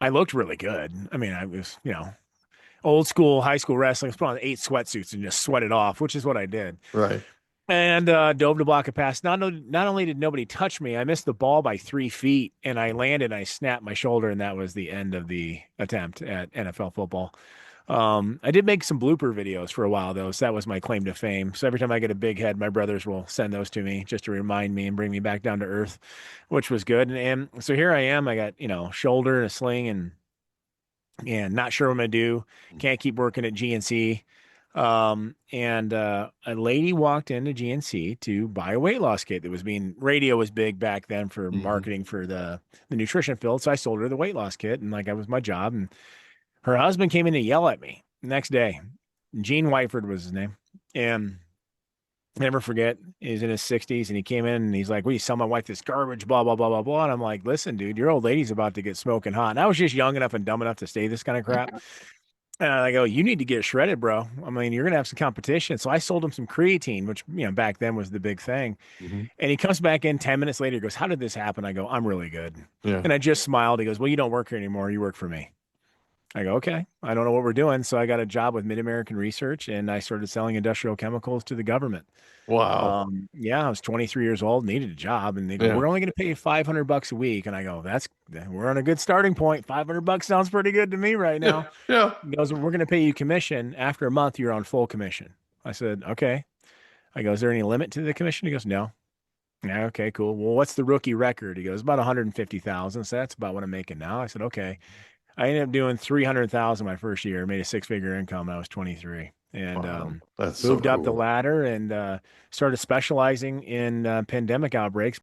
I looked really good. I mean, I was, old school high school wrestling. I was put on 8 sweatsuits and just sweat it off, which is what I did. Right. And dove to block a pass. Not only did nobody touch me, I missed the ball by 3 feet, and I landed. I snapped my shoulder, and that was the end of the attempt at NFL football. I did make some blooper videos for a while though, so that was my claim to fame. So every time I get a big head, my brothers will send those to me just to remind me and bring me back down to earth, which was good. And so here I am. I got shoulder and a sling, and not sure what I'm gonna do. Can't keep working at GNC. And a lady walked into GNC to buy a weight loss kit that was being radio was big back then for Hmm. marketing for the nutrition field. So I sold her the weight loss kit, and like that was my job. And her husband came in to yell at me the next day. Gene Whiteford was his name. And never forget, he's in his 60s and he came in and he's like, "Will you sell my wife this garbage? Blah, blah, blah, blah, blah." And I'm like, "Listen, dude, your old lady's about to get smoking hot." And I was just young enough and dumb enough to say this kind of crap. And I go, "You need to get shredded, bro. I mean, you're going to have some competition." So I sold him some creatine, which, back then was the big thing. Hmm. And he comes back in 10 minutes later. He goes, "How did this happen?" I go, "I'm really good." Yeah. And I just smiled. He goes, "Well, you don't work here anymore. You work for me." I go, "Okay, I don't know what we're doing." So I got a job with Mid-American Research and I started selling industrial chemicals to the government. Wow. Yeah, I was 23 years old, needed a job, and they go, Yeah. "We're only going to pay you $500 a week." And I go, we're on a good starting point. $500 sounds pretty good to me right Yeah. now. Yeah. He goes, "We're going to pay you commission. After a month, you're on full commission." I said, "Okay." I go, "Is there any limit to the commission?" He goes, "No." Yeah, okay, cool. Well, what's the rookie record? He goes, "About 150,000. So that's about what I'm making now. I said, "Okay." I ended up doing 300,000 my first year, made a six-figure income when I was 23, and Wow. That's so moved up the cool. ladder and started specializing in pandemic outbreaks.